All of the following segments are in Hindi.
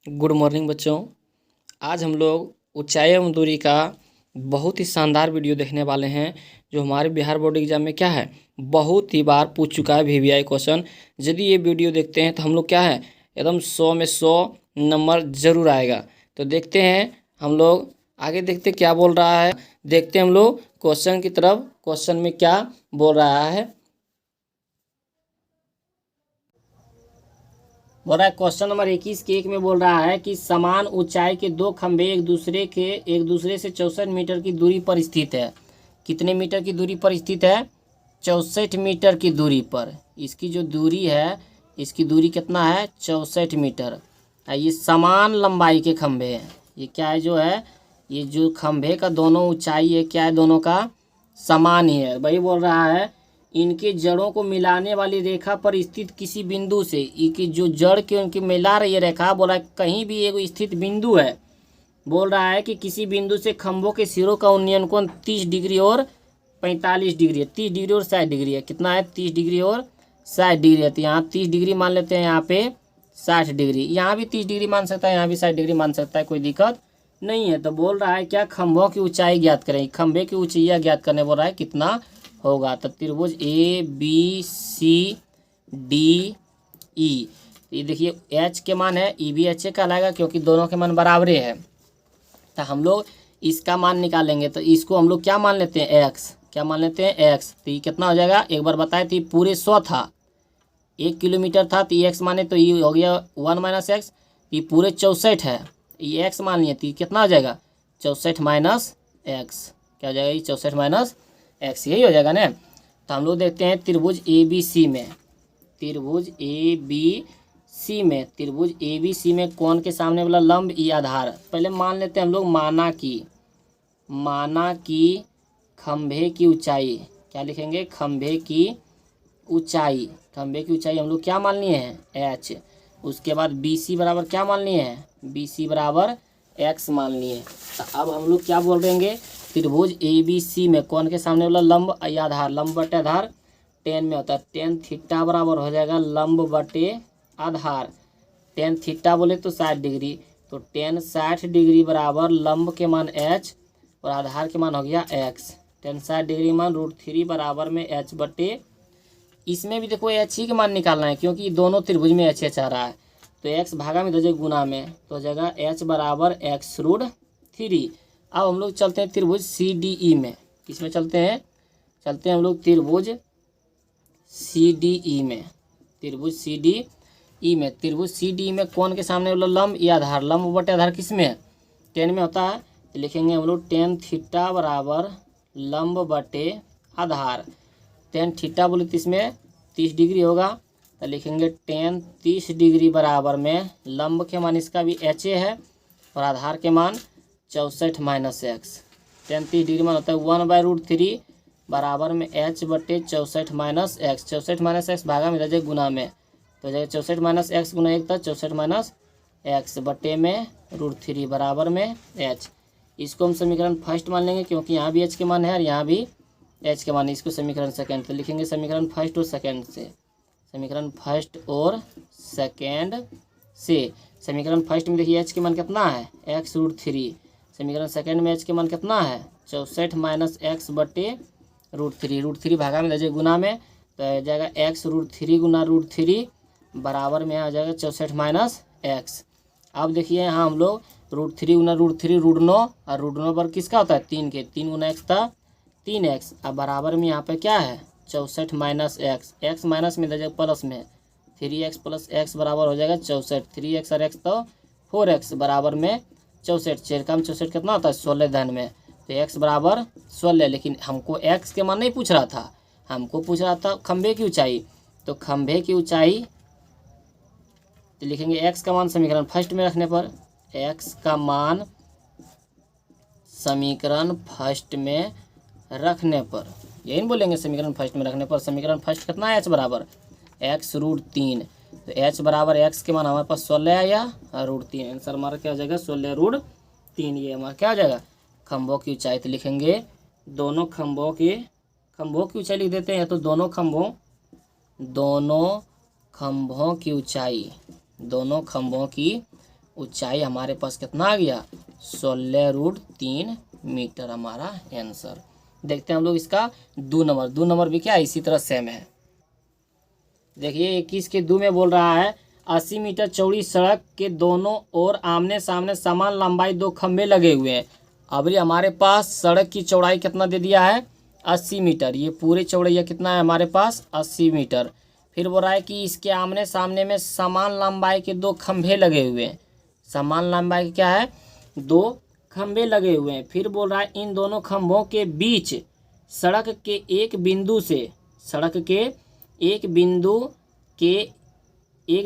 गुड मॉर्निंग बच्चों। आज हम लोग ऊंचाई एवं दूरी का बहुत ही शानदार वीडियो देखने वाले हैं, जो हमारे बिहार बोर्ड एग्जाम में क्या है, बहुत ही बार पूछ चुका है VVI क्वेश्चन। यदि ये वीडियो देखते हैं तो हम लोग क्या है, एकदम 100 में 100 नंबर जरूर आएगा। तो देखते हैं हम लोग, आगे देखते क्या बोल रहा है। देखते हैं हम लोग क्वेश्चन की तरफ, क्वेश्चन में क्या बोल रहा है। बोल रहा है क्वेश्चन नंबर 21 के 1 में बोल रहा है कि समान ऊंचाई के दो खंभे एक दूसरे से 64 मीटर की दूरी पर स्थित है। कितने मीटर की दूरी पर स्थित है? 64 मीटर की दूरी पर। इसकी जो दूरी है, इसकी दूरी कितना है? 64 मीटर। ये समान लंबाई के खंभे हैं। ये क्या है जो है, ये जो खंभे का दोनों ऊंचाई है क्या है, दोनों का समान ही है। वही बोल रहा है इनके जड़ों को मिलाने वाली रेखा पर स्थित किसी बिंदु से, इनकी जो जड़ के उनकी मिला रही है रेखा, बोला कहीं भी एक स्थित बिंदु है। बोल रहा है कि किसी बिंदु से खंभों के सिरों का उन्नयन कोण 30 डिग्री और 45 डिग्री है। 30 डिग्री और 60 डिग्री है। कितना है? 30 डिग्री और 60 डिग्री है। तो यहाँ 30 डिग्री मान लेते हैं, यहाँ पे 60 डिग्री। यहाँ भी 30 डिग्री मान सकता है, यहाँ भी 60 डिग्री मान सकता है, कोई दिक्कत नहीं है। तो बोल रहा है क्या, खंभों की ऊंचाई ज्ञात करें। खंभे की ऊंचाई ज्ञात करने बोल रहा है कितना होगा। तो त्रिभुज ABCDE, ये देखिए H के मान है, E भी H कहलाएगा क्योंकि दोनों के मान बराबरे है। तो हम लोग इसका मान निकालेंगे, तो इसको हम लोग क्या मान लेते हैं? X। क्या मान लेते हैं? X। तो ये कितना हो जाएगा, एक बार बताए तो ये पूरे 100 था, 1 किलोमीटर था, तो ये X माने तो ये हो गया 1 - X। ये पूरे 64 है, ये X मान लिए, तो ये कितना हो जाएगा? 64 - X। क्या हो जाएगा? ये 64 - X, यही हो जाएगा ना। तो हम लोग देखते हैं त्रिभुज ABC में, त्रिभुज ABC में कोण के सामने वाला लंब ई आधार। पहले मान लेते हैं हम लोग, माना कि खंभे की ऊंचाई, क्या लिखेंगे? खंभे की ऊंचाई हम लोग क्या मान लिए हैं? H। उसके बाद BC बराबर क्या मान लिए हैं? BC बराबर X मान लिए। तो अब हम लोग क्या बोल देंगे, त्रिभुज ABC में कोण के सामने वाला लंब या आधार, लंब बटे आधार 10 में होता है। 10 थीटा बराबर हो जाएगा लंब बटे आधार। 10 थीटा बोले तो 60 डिग्री, तो 10 60 डिग्री बराबर लंब के मान H और आधार के मान हो गया X। 10 60 डिग्री मान √3 बराबर में H बटे, इसमें भी देखो H ही के मान निकालना है क्योंकि दोनों त्रिभुज में H आ रहा है। तो X भागा में 2 गुना में, तो हो जाएगा H बराबर X√3। अब हम लोग चलते हैं त्रिभुज CDE में। किसमें चलते हैं? चलते हैं हम लोग त्रिभुज CDE में। त्रिभुज CDE में कोण के सामने वाला लंब या आधार, लंब बटे आधार किस में है? 10 में होता है। तो लिखेंगे हम लोग 10 थीटा बराबर लंब बटे आधार। 10 थीटा बोले तो इसमें 30 डिग्री होगा, तो लिखेंगे 10 30 डिग्री बराबर में लंब के मान इसका भी H है और आधार के मान 64 - X। 10 30 डिग्री मान होता है 1/√3 बराबर में H बटे 64 - X। 64 - X भागा में 2 गुना में, तो हो जाएगा 64 - X गुना 1 था 64 - X बटे में √3 बराबर में H। इसको हम समीकरण फर्स्ट मान लेंगे क्योंकि यहाँ भी H के मान है और यहाँ भी H के मान। इसको समीकरण सेकेंड, तो लिखेंगे समीकरण फर्स्ट और सेकेंड से। समीकरण फर्स्ट और सेकेंड से, समीकरण फर्स्ट में देखिए H के मान कितना है? X√3। समीकरण सेकेंड में H के मान कितना है? 64 - X बटे √3। √3 भागा में 2 गुना में, तो आ जाएगा X√3 गुना √3 बराबर में आ जाएगा 64 - X। अब देखिए यहाँ हम लोग √3 गुना √3 √9, और √9 पर किसका होता है? 3 के, 3 गुना X था 3X। अब बराबर में यहाँ पे क्या है? 64 - X। X माइनस में दे प्लस में, 3X + X बराबर हो जाएगा 64। 3X और X तो 4X बराबर में 64। 4 का 64 कितना होता है? 16 धन में, तो X बराबर 16। लेकिन हमको X के मान नहीं पूछ रहा था, हमको पूछ रहा था खंभे की ऊंचाई। तो खंभे की ऊंचाई, तो लिखेंगे X का मान समीकरण फर्स्ट में रखने पर, X का मान समीकरण फर्स्ट में रखने पर, यही बोलेंगे समीकरण फर्स्ट में रखने पर। समीकरण फर्स्ट कितना है? H बराबर X√3। तो H बराबर X के मान हमारे पास 16 आया और √3। आंसर हमारा क्या हो जाएगा? 16√3। ये हमारा क्या हो जाएगा? खंभों की ऊंचाई। तो लिखेंगे दोनों खंभों की ऊंचाई लिख देते हैं, तो दोनों खंभों की ऊंचाई, दोनों खंभों की ऊंचाई हमारे पास कितना आ गया 16√3 मीटर हमारा आंसर। देखते हैं हम लोग इसका 2 नंबर भी क्या इसी तरह सेम है। देखिए 21 के 2 में बोल रहा है 80 मीटर चौड़ी सड़क के दोनों ओर आमने सामने समान लंबाई 2 खंभे लगे हुए हैं। अब ये हमारे पास सड़क की चौड़ाई कितना दे दिया है 80 मीटर, ये पूरे चौड़ैया कितना है हमारे पास 80 मीटर। फिर बोल रहा है कि इसके आमने सामने में समान लंबाई के 2 खंभे लगे हुए हैं। समान लंबाई क्या है 2 खंभे लगे हुए हैं। फिर बोल रहा है इन दोनों खंभों के बीच सड़क के एक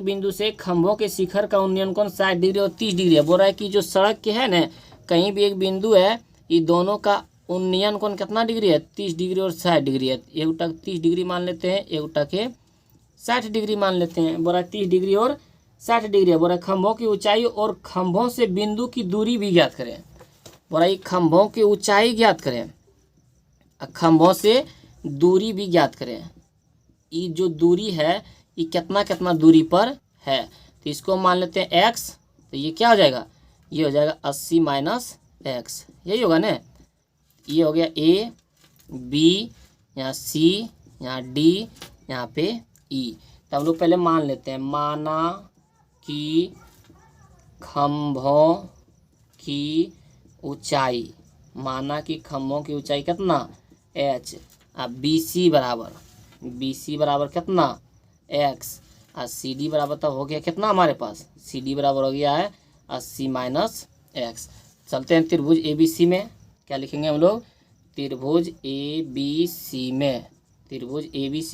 बिंदु से खंभों के शिखर का उन्नयन कोण 60 डिग्री और 30 डिग्री है। बोल रहा है कि जो सड़क के है ना कहीं भी एक बिंदु है, ये दोनों का उन्नयन कोण कितना डिग्री है 30 डिग्री और 60 डिग्री है। एक उठा 30 डिग्री मान लेते हैं, एक उठा के 60 डिग्री मान लेते हैं। बोल रहा है 30 डिग्री और 60 डिग्री है। बोल रहा है खंभों की ऊंचाई और खंभों से बिंदु की दूरी भी ज्ञात करें। बोल रहा है खंभों की ऊंचाई ज्ञात करें और खंभों से दूरी भी ज्ञात करें। ये जो दूरी है ये कितना दूरी पर है, तो इसको मान लेते हैं x। तो ये क्या हो जाएगा, ये हो जाएगा 80 - x, यही होगा ना। ये हो गया a b, यहाँ c, यहाँ d, यहाँ पे e। तो हम लोग पहले मान लेते हैं, माना कि खंभों की ऊंचाई, माना कि खंभों की ऊंचाई कितना h, अब BC बराबर कितना x, और CD बराबर तो हो गया कितना हमारे पास, CD बराबर हो गया है 80 - x। चलते हैं त्रिभुज ABC में, क्या लिखेंगे हम लोग, त्रिभुज ABC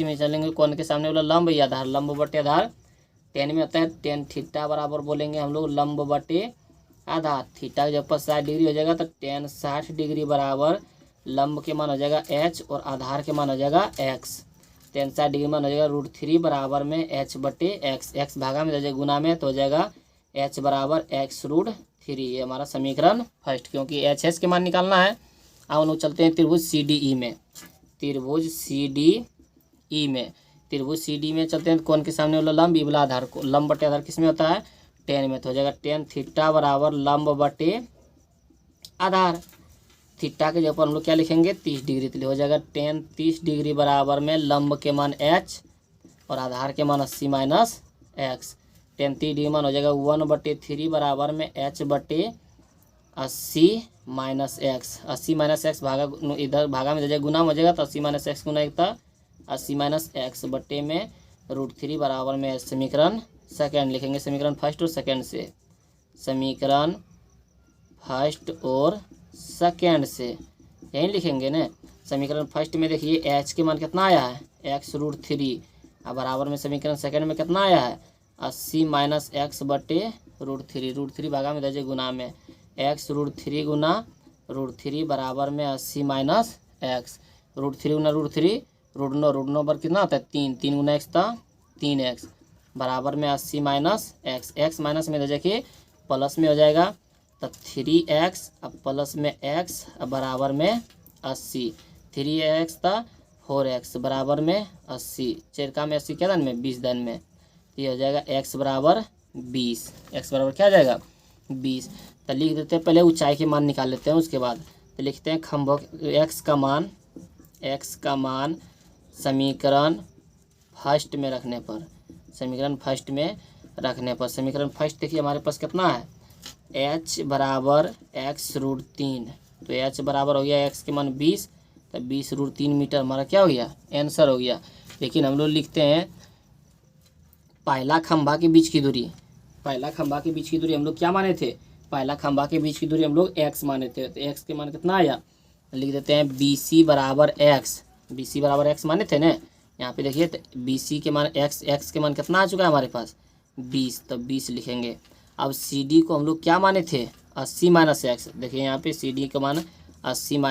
में चलेंगे। कौन के सामने वाला लंब या आधार, लंब बटे आधार। टेन में होता है टेन थीटा बराबर बोलेंगे हम लोग लंब बटे आधार। थीटा जब पर 60 डिग्री हो जाएगा तो टेन 60 डिग्री बराबर लंब के मान हो जाएगा h और आधार के मान हो जाएगा x। टेन 60 डिग्री मान हो जाएगा √3 बराबर में h बटे x, x भागा में हो जाएगा गुना में, तो हो जाएगा h बराबर x√3। ये हमारा समीकरण फर्स्ट, क्योंकि h के मान निकालना है। अब हम लोग चलते हैं त्रिभुज CDE में। त्रिभुज CDE में चलते हैं। कौन के सामने वाला लंब, वाला आधार को, लंब बटे आधार किस में होता है टेन में, तो हो जाएगा टेन थीटा बराबर लंब बटे आधार। थीटा के जगह पर हम लोग क्या लिखेंगे 30 डिग्री, तो हो जाएगा टेन 30 डिग्री बराबर में लंब के मान h और आधार के मान 80 - x। टेन 30 डिग्री मान हो जाएगा 1/3 बराबर में h बटे 80 - x। 80 - x भागा, इधर भागा में हो जाएगा गुना हो जाएगा, तो 80 - x गुना एक था 80 - x बटे में √3 बराबर में समीकरण सेकेंड लिखेंगे। समीकरण फर्स्ट और सेकेंड से, समीकरण फर्स्ट और सेकेंड से यही लिखेंगे ना। समीकरण फर्स्ट में देखिए h के मान कितना आया है x√3, अब बराबर में समीकरण सेकेंड में कितना आया है 80 - x बटे √3 भागा में दर्जे गुना में x√3 गुना √3 बराबर में 80 - x। √3 गुना √3 √9 पर कितना होता है 3, 3 गुना x था 3x बराबर में 80 - x। x माइनस में देखिए प्लस में हो जाएगा, तो 3x अब प्लस में x अब बराबर में 80। 3x था 4x बराबर में 80, चेरका में 80 क्या दान में 20 दान में, तो ये हो जाएगा x बराबर 20। x बराबर क्या आ जाएगा 20। तो लिख देते हैं, पहले ऊंचाई के मान निकाल लेते हैं, उसके बाद तो लिखते हैं खंभों x का मान समीकरण फर्स्ट में रखने पर, समीकरण फर्स्ट देखिए हमारे पास कितना है h बराबर x√3, तो h बराबर हो गया x के मान 20, तो 20√3 मीटर हमारा क्या हो गया आंसर हो गया। लेकिन हम लोग लिखते हैं पहला खंभा के बीच की दूरी, हम लोग क्या माने थे, पहला खंभा के बीच की दूरी हम लोग x माने थे, तो x के मान कितना आया, लिख देते हैं BC बराबर x माने थे ना। यहाँ पे देखिए तो BC के मान x के मान कितना आ चुका है हमारे पास 20, तो 20 लिखेंगे। अब CD को हम लोग क्या माने थे 80 - x, देखिए यहाँ पे CD का मान 80 -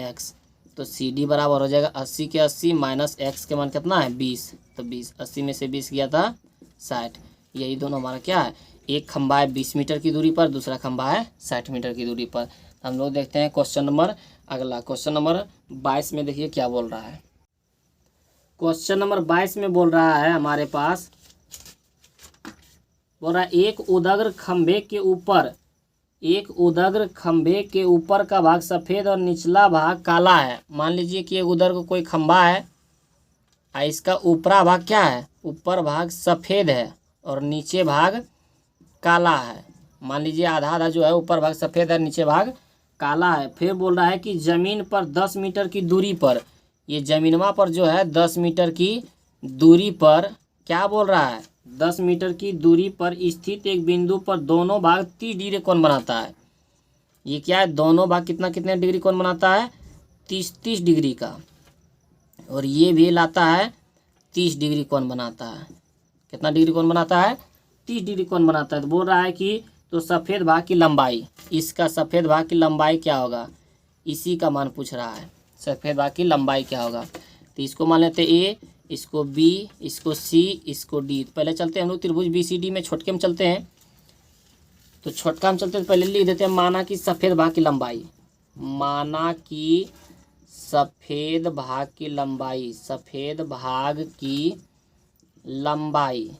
x, तो CD बराबर हो जाएगा 80 के 80 माइनस x के मान कितना है 20, तो 20 80 में से 20 गया था 60। यही दोनों हमारा क्या है, एक खंभा है 20 मीटर की दूरी पर, दूसरा खंभा है 60 मीटर की दूरी पर। हम लोग देखते हैं अगला क्वेश्चन नंबर 22 में देखिए क्या बोल रहा है। क्वेश्चन नंबर 22 में बोल रहा है हमारे पास बोल रहा है एक उदग्र खंभे के ऊपर का भाग सफ़ेद और निचला भाग काला है। मान लीजिए कि एक उदग्र कोई खंभा है, इसका ऊपरा भाग क्या है, ऊपर भाग सफ़ेद है और नीचे भाग काला है। मान लीजिए आधा आधा जो है, ऊपर भाग सफ़ेद है, नीचे भाग काला है। फिर बोल रहा है कि ज़मीन पर 10 मीटर की दूरी पर, ये ज़मीनवा पर जो है 10 मीटर की दूरी पर क्या बोल रहा है, 10 मीटर की दूरी पर स्थित एक बिंदु पर दोनों भाग 30 डिग्री कोण बनाता है। ये क्या है, दोनों भाग कितने डिग्री कोण बनाता है, 30 डिग्री का, और ये भी लाता है 30 डिग्री कोण बनाता है। कितना डिग्री कोण बनाता है, 30 डिग्री कोण बनाता है। तो बोल रहा है कि तो सफ़ेद भाग की लंबाई, इसका सफ़ेद भाग की लंबाई क्या होगा, इसी का मान पूछ रहा है, सफ़ेद भाग की लंबाई क्या होगा। तो इसको मान लेते ए, इसको बी, इसको सी, इसको डी। पहले चलते हैं हम लोग त्रिभुज बी सी डी में, छोटके में चलते हैं। तो छोटका में चलते हैं, पहले लिख देते हैं माना कि सफ़ेद भाग की लंबाई, माना कि सफ़ेद भाग की लंबाई, सफ़ेद भाग की लंबाई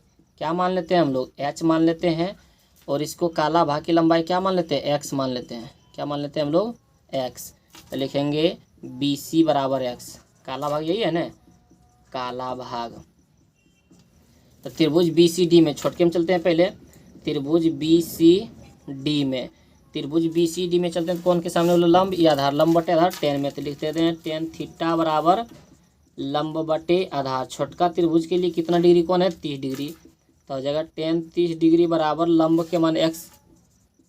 क्या मान लेते हैं हम लोग, एच मान लेते हैं। और इसको काला भाग की लंबाई क्या मान लेते हैं, एक्स मान लेते हैं। क्या मान लेते हैं हम लोग, एक्स। तो लिखेंगे बी सी बराबर एक्स, काला भाग यही है ना, काला भाग। तो त्रिभुज बी सी डी में, छोटके में चलते हैं पहले, त्रिभुज बी सी डी में, त्रिभुज बी सी डी में चलते हैं। कौन के सामने बोलो, लंब या आधार, लंब बटे आधार टेन में। तो लिखते हैं टेन थीटा बराबर लंब बटे आधार। छोटका त्रिभुज के लिए कितना डिग्री कोण है, 30 डिग्री। तो हो जाएगा टेन 30 डिग्री बराबर लंब के मान एक्स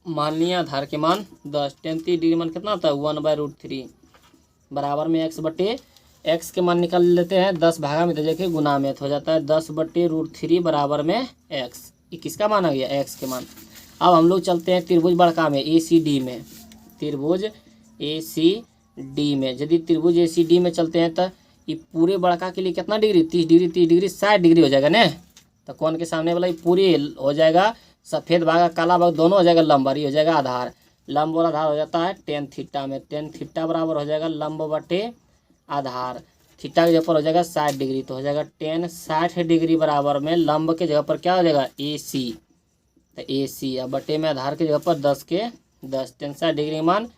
मान लिया, आधार के मान 10। टेन 30 डिग्री मान कितना होता है, 1/√3 बराबर में एक्स बटे, एक्स के मान निकाल लेते हैं 10 भागा में, तो देखिए गुना में, तो हो जाता है 10/√3 बराबर में एक्स। ये किसका मान आ गया, एक्स के मान। अब हम लोग चलते हैं त्रिभुज बड़का में, ए सी डी में, त्रिभुज ए सी डी में। यदि त्रिभुज ए सी डी में चलते हैं तो ये पूरे बड़का के लिए कितना डिग्री, 30 डिग्री, 30 डिग्री 60 डिग्री हो जाएगा ना। तो कौन के सामने वाला ये पूरी हो जाएगा, सफ़ेद भाग काला भाग दोनों हो जाएगा लंब, और ये हो जाएगा आधार। लंब और आधार हो जाता है टेन थीटा में, टेन थीटा बराबर हो जाएगा लंब बटे आधार, थीटा की जगह पर हो जाएगा 60 डिग्री। तो हो जाएगा टेन 60 डिग्री बराबर में लंब के जगह पर क्या हो जाएगा, ए सी। तो ए सी, अब बटे में आधार की जगह पर 10 के 10, टेन 60 डिग्री मान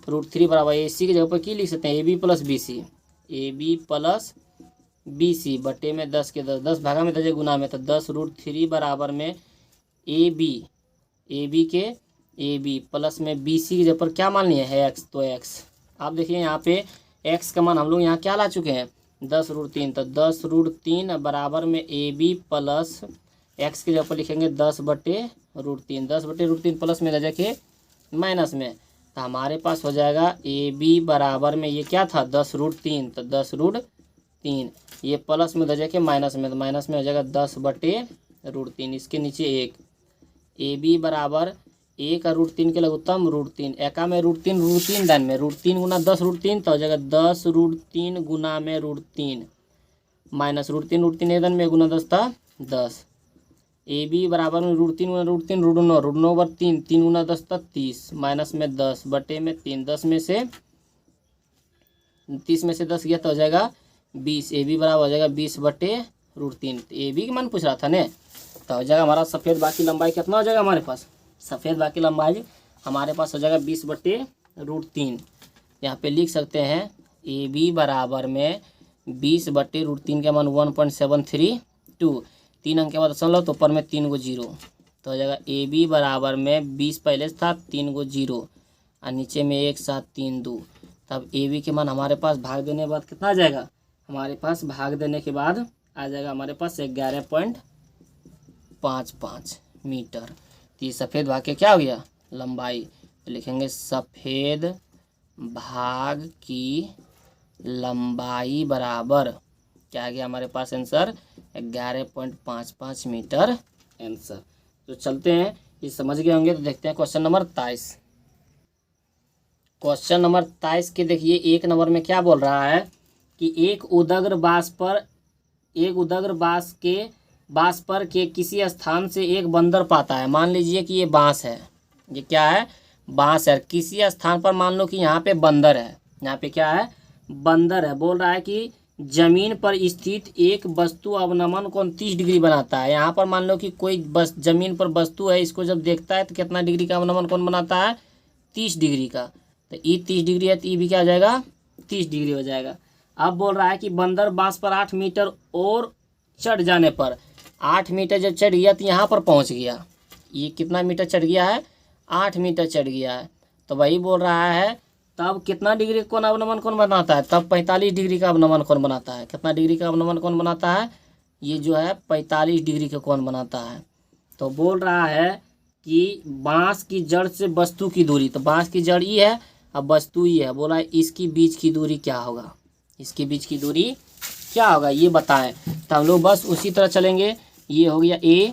√3 बराबर ए सी की जगह पर की लिख सकते हैं, A B plus B C, A B plus B C बटे में 10 के 10, 10 भागा में 10 गुना में। तो 10√3 बराबर में ए बी के ए बी प्लस में बी सी की जगह पर क्या मान लिए है, एक्स। तो एक्स, आप देखिए यहाँ पे एक्स का मान हम लोग यहाँ क्या ला चुके हैं, 10√3। तो 10√3 बराबर में ए बी प्लस एक्स की जगह पर लिखेंगे 10/√3, 10/√3 प्लस में देखिए माइनस में। तो हमारे पास हो जाएगा ए बी बराबर में ये क्या था, 10√3। तो 10√3, ये प्लस में देखिए माइनस में, तो माइनस में हो जाएगा 10/√3। इसके नीचे एक, ए बी बराबर 1/√3 के लघुत्तम √3, एका में √3 दान में, √3 गुना 10√3 तो हो जाएगा 10√3 गुना में √3 माइनस √3 दान में गुना 10 था 10। ए बी बराबर में √3 गुना √3 √9/3, 3 गुना 10 था 30 माइनस में 10 बटे में 3, 10 में से 30 में से 10 गया तो हो जाएगा 20। ए बी बराबर हो जाएगा 20/√3। ए बी का मान पूछ रहा था ने, तो हो जाएगा हमारा सफ़ेद भाग की लंबाई कितना हो जाएगा हमारे पास, सफ़ेद भाग की लंबाई हमारे पास हो जाएगा 20/√3। यहाँ पे लिख सकते हैं ए बी बराबर में 20/√3 का मान 1.732, 3 अंक के बाद दशमलव तो ऊपर में 3 गो जीरो, तो हो जाएगा ए बी बराबर में 20 पहले से था 3 गो जीरो और नीचे में 1 7 3 2। तब ए बी के मान हमारे पास भाग देने के बाद कितना आ जाएगा, हमारे पास भाग देने के बाद आ जाएगा हमारे पास 11.55 मीटर। तो ये सफ़ेद भाग के क्या हो गया, लंबाई। तो लिखेंगे सफ़ेद भाग की लंबाई बराबर क्या आ गया हमारे पास आंसर, 11.55 मीटर आंसर। तो चलते हैं, ये समझ गए होंगे। तो देखते हैं क्वेश्चन नंबर 23। क्वेश्चन नंबर 23 के देखिए 1 नंबर में क्या बोल रहा है कि एक उदग्र बांस पर के किसी स्थान से एक बंदर पाता है। मान लीजिए कि ये बांस है, ये क्या है, बांस है। किसी स्थान पर मान लो कि यहाँ पे बंदर है, यहाँ पे क्या है, बंदर है। बोल रहा है कि जमीन पर स्थित एक वस्तु अवनमन कोण 30 डिग्री बनाता है। यहाँ पर मान लो कि कोई बस जमीन पर वस्तु है, इसको जब देखता है तो कितना डिग्री का अवनमन कोण बनाता है, 30 डिग्री का। तो ई 30 डिग्री है तो ई भी क्या हो जाएगा, 30 डिग्री हो जाएगा। अब बोल रहा है कि बंदर बांस पर 8 मीटर और चढ़ जाने पर, 8 मीटर जब चढ़ गया तो यहाँ पर पहुँच गया। ये कितना मीटर चढ़ गया है, 8 मीटर चढ़ गया है। तो वही बोल रहा है तब कितना डिग्री कोण अवनमन कोण बनाता है, तब 45 डिग्री का अवनमन कोण बनाता है। कितना डिग्री का अवनमन कोण बनाता है, ये जो है 45 डिग्री का कोण बनाता है। तो बोल रहा है कि बांस की जड़ से वस्तु की दूरी, तो बांस की जड़ ये है, अब वस्तु ये है, बोला है इसकी बीच की दूरी क्या होगा, इसकी बीच की दूरी क्या होगा ये बताएं। तो हम लोग बस उसी तरह चलेंगे। ये हो गया ए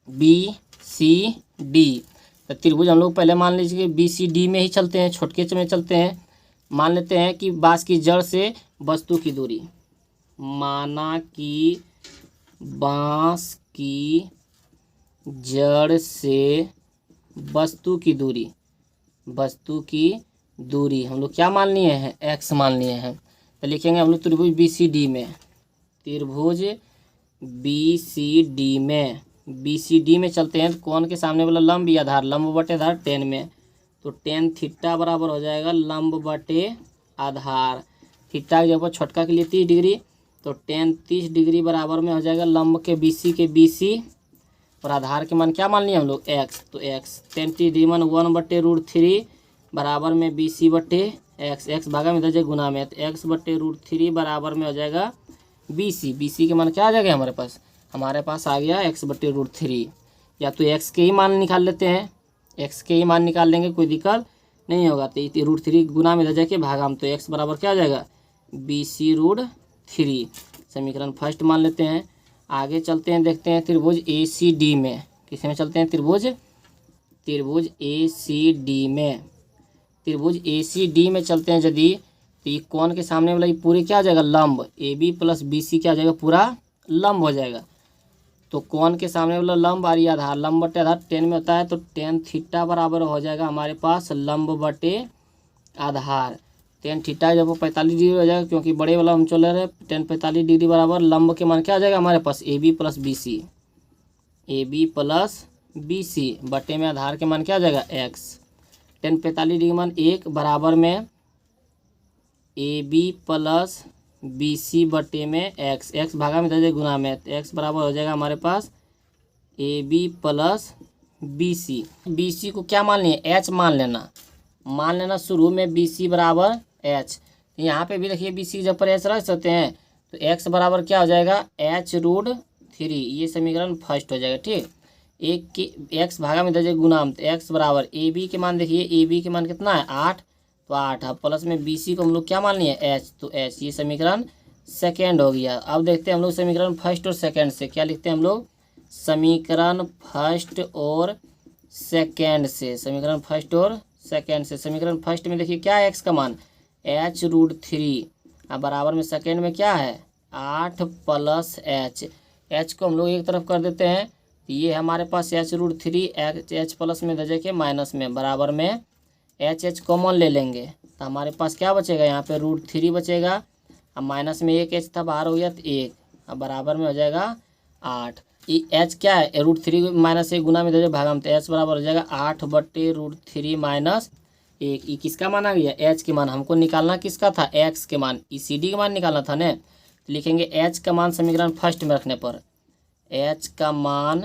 बी सी डी। तो त्रिभुज हम लोग पहले मान लीजिए बी सी डी में ही चलते हैं, छोटके में चलते हैं। मान लेते हैं कि बांस की जड़ से वस्तु की दूरी, माना कि बांस की जड़ से वस्तु की दूरी, वस्तु की दूरी हम लोग क्या मान लिए हैं, एक्स मान लिए हैं। तो लिखेंगे हम लोग त्रिभुज बी सी डी में, त्रिभुज बी सी डी में, बी सी डी में चलते हैं। तो कौन के सामने वाला लंब या आधार, लंब बटे आधार टेन में, तो टेन थीटा बराबर हो जाएगा लंब बटे आधार। थीटा की जगह छोटका के लिए 30 डिग्री, तो टेन 30 डिग्री बराबर में हो जाएगा लंब के बीसी के बीसी, और आधार के मान क्या मान लिया हम लोग, एक्स। तो एक्स टेन 30 डिग्री मान 1/√3 बराबर में बीसी बटे एक्स, एक्स भागा में दर्जे गुना में, तो एक्स बटे √3 बराबर में हो जाएगा बीसी। बीसी के मान क्या आ जाएगा हमारे पास आ गया एक्स बटे √3। या तो एक्स के ही मान निकाल लेते हैं, एक्स के ही मान निकाल लेंगे, कोई दिक्कत नहीं होगा। तो √3 गुना में दर्जे के भागा में, तो एक्स बराबर क्या आ जाएगा, BC√3। समीकरण फर्स्ट मान लेते हैं। आगे चलते हैं, देखते हैं त्रिभुज ACD में, किस में चलते हैं, त्रिभुज ACD में, त्रिभुज ACD में चलते हैं। यदि तो ये कौन के सामने वाला ये पूरे क्या आ जाएगा, लंब AB + BC क्या आ जाएगा, पूरा लंब हो जाएगा। तो कौन के सामने वाला लंब और ये आधार, लंब बटे आधार 10 में होता है, तो टेन थीटा बराबर हो जाएगा हमारे पास लंब बटे आधार। टेन थीटा जब 45 डिग्री हो जाएगा, क्योंकि बड़े वाला हम चल रहे हैं, टेन 45 डिग्री बराबर लंब के मान क्या आ जाएगा हमारे पास, AB + BC, AB + BC बटे में आधार के मान क्या आ जाएगा, एक्स। टेन 45 डिग्री मान 1 बराबर में AB + BC बटे में एक्स, एक्स भागा में दर्जे गुना में, तो एक्स बराबर हो जाएगा हमारे पास AB + BC। BC को क्या मान लिए, H मान लेना शुरू में BC बराबर H। यहाँ पे भी देखिए BC जब पर H रख सकते हैं, तो x बराबर क्या हो जाएगा, H√3। ये समीकरण फर्स्ट हो जाएगा, ठीक। एक के x भागा में दर्जे गुना, तो x बराबर AB के मान, देखिए AB के मान कितना है, 8, तो 8। अब प्लस में BC को हम लोग क्या मान लिए, H, तो H। ये समीकरण सेकेंड हो गया। अब देखते हैं हम लोग समीकरण फर्स्ट और सेकेंड से क्या लिखते हैं हम लोग, समीकरण फर्स्ट और सेकेंड से, समीकरण फर्स्ट और सेकेंड से। समीकरण फर्स्ट में देखिए क्या है, x का मान H√3, अब बराबर में सेकेंड में क्या है, 8 + H। H को हम लोग एक तरफ कर देते हैं, तो ये हमारे पास H√3, H प्लस में दर्जे के माइनस में, बराबर में H कॉमन ले लेंगे, तो हमारे पास क्या बचेगा, यहाँ पे √3 बचेगा। अब माइनस में एक H था, बाहर हो गया तो 1, अब बराबर में हो जाएगा 8। ये H क्या है, √3 - 1 गुना में दर्जे भागा में, तो H बराबर हो जाएगा 8 बटे √3 - 1। ये किसका मान आ गया, H के मान। हमको निकालना किसका था, x के मान, ECD के मान निकालना था ना। तो लिखेंगे H का मान समीकरण फर्स्ट में रखने पर, H का मान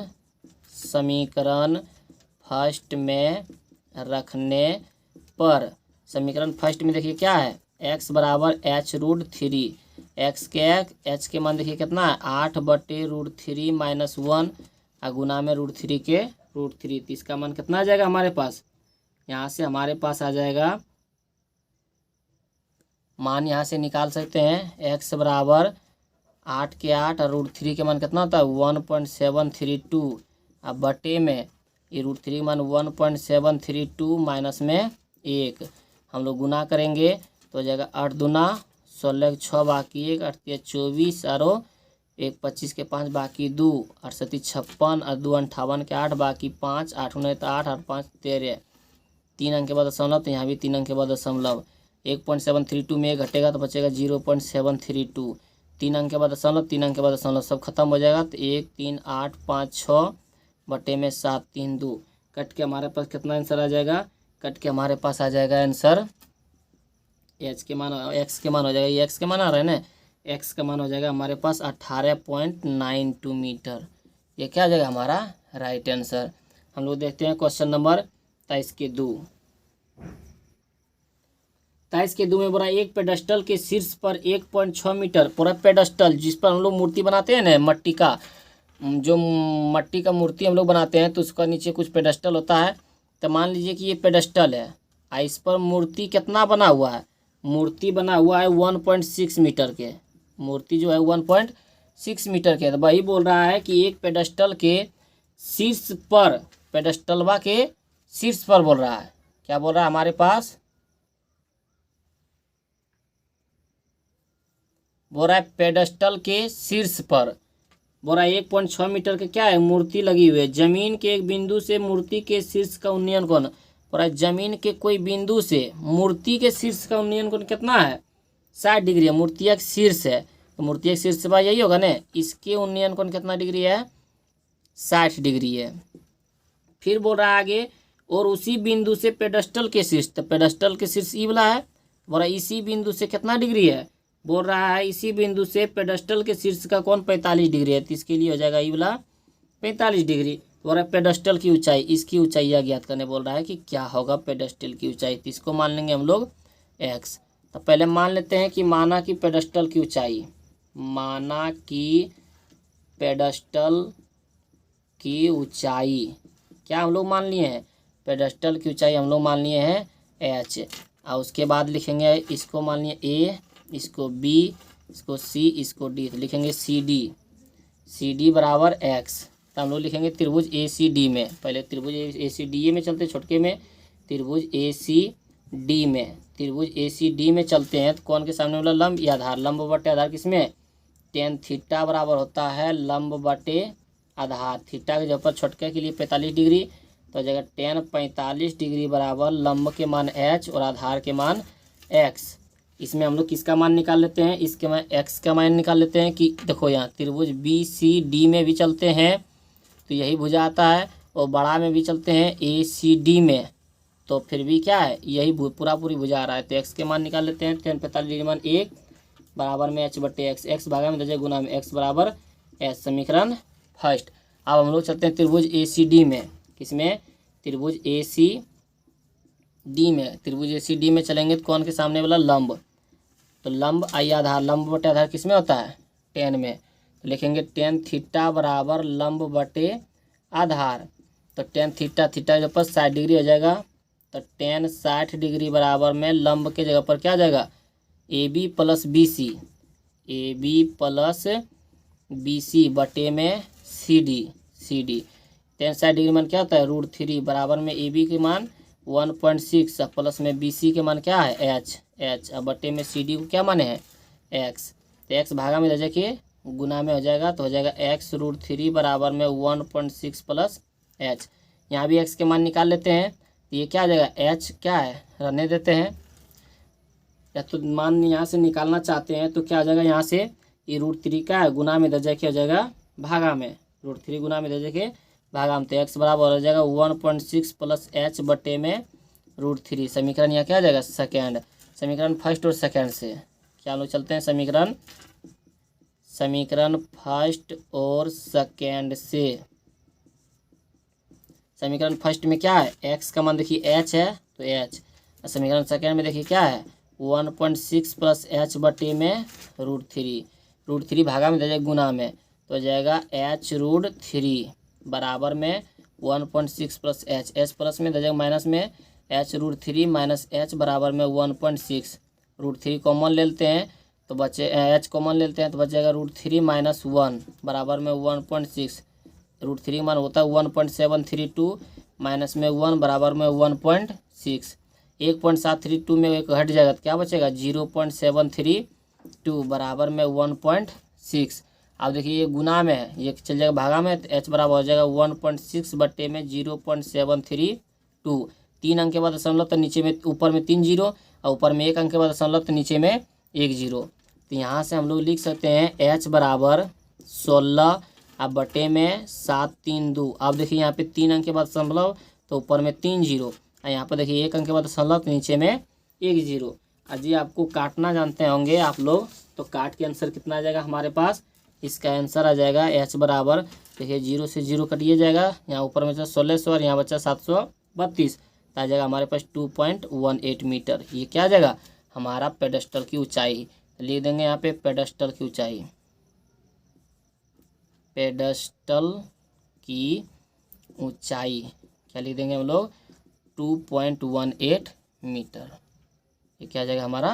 समीकरण फर्स्ट में रखने पर, समीकरण फर्स्ट में देखिए क्या है, x बराबर H√3, H के मान देखिए कितना है, 8 बटे √3 - 1, और गुना में √3 के √3, तो इसका मान कितना आ जाएगा हमारे पास, यहाँ से हमारे पास आ जाएगा मान, यहाँ से निकाल सकते हैं, x बराबर 8 के 8 और √3 के मान कितना होता है, 1.732। अब बटे में ये √3 मान 1.732 माइनस में 1 हम लोग गुना करेंगे, तो हो जाएगा 8 दूना 16, 6 बाकी 1, 8 3 24, और 1 25 के 5 बाकी 2, 8 7 56, और 2 58 के 8 बाकी 5, 8 9 8 और 5 13, 3 अंक के बाद दशमलव, तो यहाँ भी 3 अंक के बाद दशमलव। 1.732 में घटेगा तो बचेगा 0.732। 3 अंक के बाद दशमलव, 3 अंक के बाद दशमलव, सब खत्म हो जाएगा। तो 1 3 8 5 6 बटे में 7 3 2 कट के हमारे पास कितना आंसर आ जाएगा? कट के हमारे पास आ जाएगा आंसर एक्स के मान हो जाएगा, ये एक्स के मान आ रहा है ना, एक्स का मान हो जाएगा हमारे पास 18.92 मीटर। ये क्या आ जाएगा हमारा राइट आंसर। हम लोग देखते हैं क्वेश्चन नंबर 23 के 2। 23 के 2 में बोला एक पेडस्टल के शीर्ष पर 1.6 मीटर पूरा पेडस्टल, जिस पर हम लोग मूर्ति बनाते हैं ना, मट्टी का जो मट्टी का मूर्ति हम लोग बनाते हैं तो उसका नीचे कुछ पेडस्टल होता है। तो मान लीजिए कि ये पेडस्टल है, इस पर मूर्ति कितना बना हुआ है? मूर्ति बना हुआ है 1.6 मीटर के, मूर्ति जो है 1.6 मीटर के। तो वही बोल रहा है कि एक पेडस्टल के शीर्ष पर, पेडस्टलवा के शीर्ष पर बोल रहा है, क्या बोल रहा है हमारे पास? बोल रहा है पेडस्टल के शीर्ष पर, बोल रहा है 1.6 मीटर के क्या है? मूर्ति लगी हुई है। जमीन के एक बिंदु से मूर्ति के शीर्ष का उन्नयन कोण, बोल रहा है जमीन के कोई बिंदु से मूर्ति के शीर्ष का उन्नयन कोण कितना है? 60 डिग्री है। मूर्ति एक शीर्ष है तो मूर्ति एक शीर्ष पर यही होगा ना, इसके उन्नयन कोण कितना डिग्री है? 60 डिग्री है। फिर बोल रहा है आगे, और उसी बिंदु से पेडस्टल के शीर्ष, तो पेडस्टल के शीर्ष ई वाला है, बोल रहा है इसी बिंदु से कितना डिग्री है? बोल रहा है इसी बिंदु से पेडस्टल के शीर्ष का कोण 45 डिग्री है। तो इसके लिए हो जाएगा ई वाला 45 डिग्री। बोल रहा है पेडस्टल की ऊंचाई, इसकी ऊंचाई ज्ञात करने बोल रहा है कि क्या होगा पेडस्टल की ऊंचाई। तो इसको मान लेंगे हम लोग एक्स। तो पहले मान लेते हैं कि माना कि पेडस्टल की ऊंचाई, माना कि पेडस्टल की ऊंचाई क्या हम लोग मान लिए हैं? पेडस्टल की ऊंचाई हम लोग मान लिए हैं एच। और उसके बाद लिखेंगे इसको मान लिए ए, इसको बी, इसको सी, इसको डी। तो लिखेंगे सी डी बराबर एक्स। तो हम लोग लिखेंगे त्रिभुज ए सी डी में, पहले त्रिभुज ए सी डी में चलते छोटके में, त्रिभुज ए सी डी में, त्रिभुज ए सी डी में चलते हैं। तो कौन के सामने वाला? लंब या आधार। लंब बटे आधार किसमें? टेन थीटा बराबर होता है लंब बटे आधार। थीटा के जगह पर छोटके के लिए 45 डिग्री, तो जगह टेन 45 डिग्री बराबर लंब के मान एच और आधार के मान एक्स। इसमें हम लोग किसका मान निकाल लेते हैं? इसके मान एक्स का मान निकाल लेते हैं। कि देखो यहाँ त्रिभुज बी सी डी में भी चलते हैं तो यही भुजा आता है, और बड़ा में भी चलते हैं ए सी डी में, तो फिर भी क्या है? यही पूरी भुजा आ रहा है। तो एक्स के मान निकाल लेते हैं। 45 डिग्री मान 1 बराबर में एच बटे एक्स, एक्स भागा में दे गुना में एक्स बराबर एच, समीकरण फर्स्ट। अब हम लोग चलते हैं त्रिभुज ए सी डी में। किसमें? त्रिभुज ए सी डी में। त्रिभुज ए सी डी में चलेंगे तो कौन के सामने वाला? लंब। तो लंब आई आधार, लंब बटे आधार किसमें होता है? टेन में। तो लिखेंगे टेन थीटा बराबर लंब बटे आधार। तो टेन थीटा, थीटा जब पर 60 डिग्री हो जाएगा, तो टेन 60 डिग्री बराबर में लंब के जगह पर क्या आ जाएगा? A B plus B C, A B plus B C बटे में सी डी। टेन 60 डिग्री मान क्या होता है? √3 बराबर में ए बी के मान 1.6 प्लस में बी सी के मान क्या है? एच। अब बटे में सी डी को क्या माने हैं? एक्स। तो एक्स भागा में देखिए गुना में हो जाएगा, तो हो जाएगा एक्स √3 बराबर में 1.6 प्लस एच। यहाँ भी एक्स के मान निकाल लेते हैं। तो ये क्या आ जाएगा? एच क्या है? रहने देते हैं, या तो मान यहाँ से निकालना चाहते हैं तो क्या आ जाएगा? यहाँ से ये √3 का है, गुना में दर्जा क्या हो जाएगा? भागा में। √3 गुना में दर्जा के भागा में। तो एक्स बराबर हो जाएगा 1.6 प्लस एच बटे में √3। समीकरण यहाँ क्या आ जाएगा? सेकेंड। समीकरण फर्स्ट और सेकेंड से क्या लोग चलते हैं? समीकरण फर्स्ट और सेकेंड से। समीकरण फर्स्ट में क्या है? एक्स का मान देखिए एच है तो एच। समीकरण सेकेंड में देखिए क्या है? 1.6 प्लस एच बटे में √3 भागा में दे जाएगा गुना में, तो हो जाएगा एच √3 बराबर में 1.6 प्लस एच, एच प्लस में दे जाएगा माइनस में एच √3 माइनस एच बराबर में 1.6। √3 कॉमन ले लेते हैं तो बचे एच कॉमन ले लेते हैं तो बच जाएगा √3 माइनस 1 बराबर में 1.6। √3 मान होता है 1.732 माइनस में 1 बराबर में 1.6। 1.732 में एक घट जाएगा तो क्या बचेगा? 0.732 बराबर में 1.6। अब देखिए ये गुना में है, ये चल जाएगा भागा में, तो एच बराबर हो जाएगा 1.6 बटे में 0.732। 3 अंक के बाद दशमलव तो नीचे में ऊपर में 3 जीरो और ऊपर में 1 अंक के बाद दशमलव तो नीचे में 1 जीरो। तो यहाँ से हम लोग लिख सकते हैं h बराबर 16 अब बटे में 7 3 2। अब देखिए यहाँ पे 3 अंक के बाद दशमलव तो ऊपर में 3 जीरो और यहाँ पर देखिए 1 अंक के बाद दशमलव तो नीचे में 1 जीरो। अजी आपको काटना जानते होंगे आप लोग, तो काट के आंसर कितना आ जाएगा हमारे पास, इसका आंसर आ जाएगा h बराबर, देखिए 0 से 0 कटिए जाएगा, यहाँ ऊपर में 1600 और यहाँ बचा 732, तो आ जाएगा हमारे पास 2.18 मीटर। ये क्या आ जाएगा हमारा पेडेस्टल की ऊंचाई। लिख देंगे यहाँ पे पेडेस्टल की ऊंचाई, पेडेस्टल की ऊंचाई क्या लिख देंगे हम लोग 2.18 मीटर। ये क्या आ जाएगा हमारा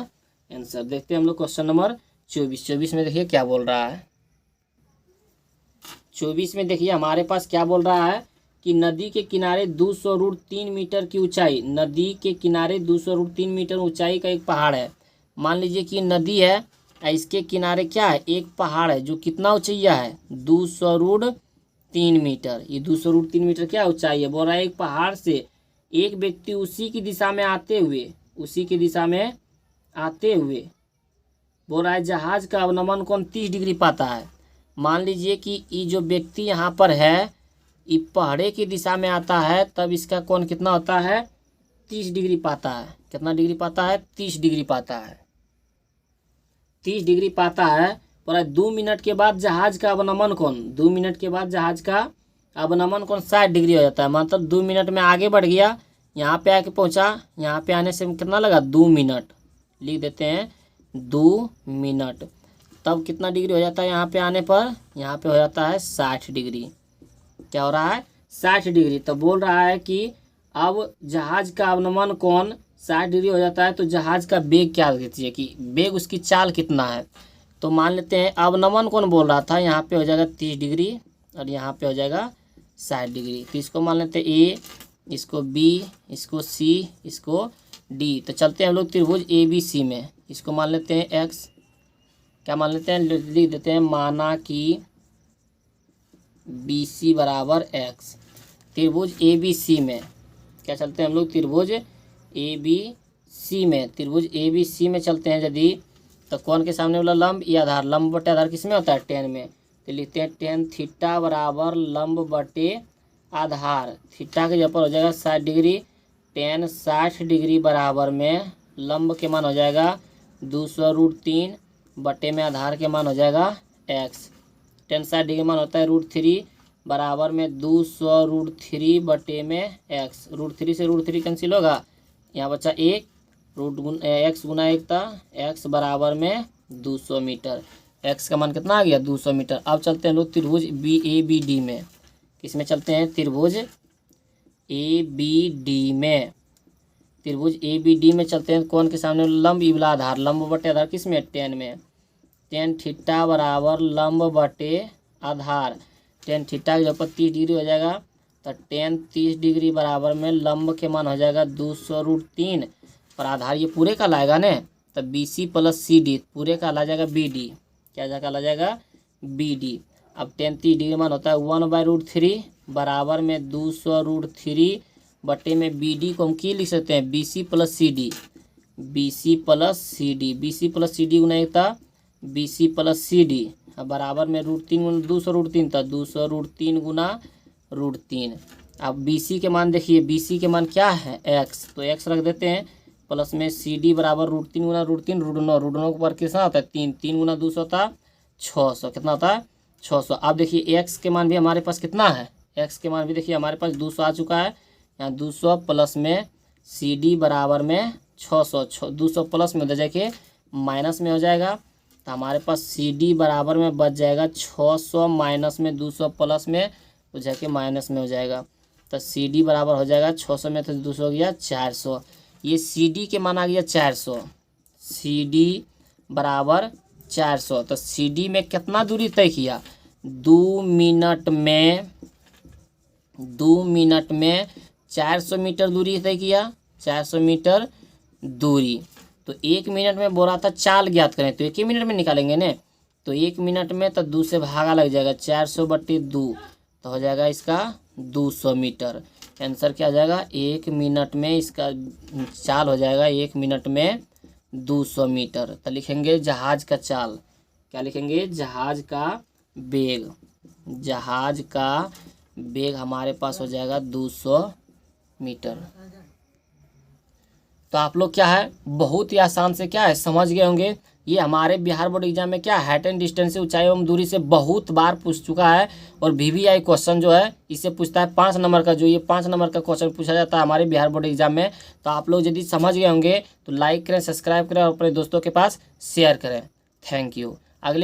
आंसर। देखते हैं हम लोग क्वेश्चन नंबर 24 में देखिए क्या बोल रहा है। 24 में देखिए हमारे पास क्या बोल रहा है कि नदी के किनारे 200√3 मीटर की ऊंचाई, नदी के किनारे 200√3 मीटर ऊंचाई का एक पहाड़ है। मान लीजिए कि नदी है, इसके किनारे क्या है एक पहाड़ है जो कितना ऊंचाइया है 200√3 मीटर। ये 200√3 मीटर क्या ऊंचाई है। बोल रहा है एक पहाड़ से एक व्यक्ति उसी की दिशा में आते हुए, उसी की दिशा में आते हुए बोल रहा है जहाज का अवनमन कोण 30 डिग्री पाता है। मान लीजिए कि ये जो व्यक्ति यहाँ पर है ये पहाड़े की दिशा में आता है, तब इसका कोण कितना होता है 30 डिग्री पाता है। कितना डिग्री पाता है 30 डिग्री पाता है, 30 डिग्री पाता है। पर 2 मिनट के बाद जहाज का अवनमन कोण, 2 मिनट के बाद जहाज का अवनमन कोण 60 डिग्री हो जाता है। मतलब 2 मिनट में आगे बढ़ गया, यहाँ पे आके पहुँचा, यहाँ पे आने से कितना लगा 2 मिनट, लिख देते हैं 2 मिनट। तब कितना डिग्री हो जाता है यहाँ पे आने पर, यहाँ पे हो जाता है 60 डिग्री। क्या हो रहा है 60 डिग्री। तो बोल रहा है कि अब जहाज का अवनमन कोण 60 डिग्री हो जाता है, तो जहाज का वेग क्या दीजिए कि वेग उसकी चाल कितना है। तो मान लेते हैं अवनमन कोण बोल रहा था, यहाँ पे हो जाएगा 30 डिग्री और यहाँ पे हो जाएगा 60 डिग्री। तो इसको मान लेते हैं ए, इसको बी, इसको सी, इसको डी। तो चलते हैं हम लोग त्रिभुज ए बी सी में, इसको मान लेते हैं एक्स, क्या मान लेते हैं लिख देते हैं माना कि बी सी बराबर एक्स। त्रिभुज ए बी सी में क्या चलते हैं हम लोग त्रिभुज ए बी सी में, त्रिभुज ए बी सी में चलते हैं यदि, तो कोण के सामने वाला लंब या आधार, लंब बटे आधार किस में होता है टेन में। तो लिखते हैं टेन थीटा बराबर लंब बटे आधार, थीटा के जगह पर हो जाएगा 60 डिग्री, टेन 60 डिग्री बराबर में लंब के मान हो जाएगा 200√3 बटे में आधार के मान हो जाएगा एक्स। टेन 60 डिग्री मान होता है √3 बराबर में 200√3 बटे में एक्स। √3 से √3 कैंसिल होगा, यहाँ बचा 1, एक्स गुना 1 था, एक्स बराबर में 200 मीटर। एक्स का मान कितना आ गया 200 मीटर। अब चलते हैं लोग त्रिभुज बी ए बी डी में, किस में चलते हैं त्रिभुज ए बी डी में, त्रिभुज ए बी डी में चलते हैं। कोण के सामने लंब इबला आधार, लंब बटे आधार किस में टेन में, टेन थीटा बराबर लंब बटे आधार, टेन थीटा के जगह पर 30 डिग्री हो जाएगा, तो टेन 30 डिग्री बराबर में लंब के मान हो जाएगा 200√3 पर आधार ये पूरे का लाएगा ने, तो B C plus C D पूरे का ला जाएगा बी डी, क्या जाएगा ला जाएगा बी डी। अब टेन 30 डिग्री मान होता है 1/√3 बराबर में 200√3 बटे में बी डी को हम की लिख सकते हैं B C plus C D, B C plus C D, B C plus C D गुना एक था B C plus C D बराबर में √3 गुना 200√3 था 200√3 गुना √3। अब बी सी के मान देखिए, बी सी के मान क्या है एक्स, तो एक्स रख देते हैं प्लस में सी डी बराबर √3 गुना √3 √9 के ऊपर कितना होता है 3, 3 गुना 200 था 600, कितना होता है 600। अब देखिए एक्स के मान भी हमारे पास कितना है, एक्स के मान भी देखिए हमारे पास 200 आ चुका है, यहाँ 200 प्लस में सी डी बराबर में 600, 200 प्लस में हो जाके माइनस में हो जाएगा, तो हमारे पास सी डी बराबर में बच जाएगा 600 माइनस में 200 प्लस में हो जाके माइनस में हो जाएगा, तो सी डी बराबर हो जाएगा 600 में तो 200 हो गया 400। ये सी डी के मान आ गया 400, सी डी बराबर 400। तो सी डी में कितना दूरी तय किया 2 मिनट में 400 मीटर दूरी तय किया, 400 मीटर दूरी। तो 1 मिनट में बोला था चाल ज्ञात करें, तो 1 ही मिनट में निकालेंगे ने, तो 1 मिनट में तो 2 से भागा लग जाएगा 400/2, तो हो जाएगा इसका 200 मीटर। आंसर क्या आ जाएगा, 1 मिनट में इसका चाल हो जाएगा 1 मिनट में 200 मीटर। तो लिखेंगे जहाज का चाल, क्या लिखेंगे, जहाज का वेग। जहाज का वेग हमारे पास हो जाएगा 200 मीटर। तो आप लोग क्या है, बहुत ही आसान से क्या है समझ गए होंगे। ये हमारे बिहार बोर्ड एग्जाम में क्या हाइट एंड डिस्टेंस से, ऊंचाई एवं दूरी से बहुत बार पूछ चुका है। और VVI क्वेश्चन जो है इसे पूछता है 5 नंबर का, जो ये 5 नंबर का क्वेश्चन पूछा जाता है हमारे बिहार बोर्ड एग्जाम में। तो आप लोग यदि समझ गए होंगे तो लाइक करें, सब्सक्राइब करें और अपने दोस्तों के पास शेयर करें। Thank you. अगले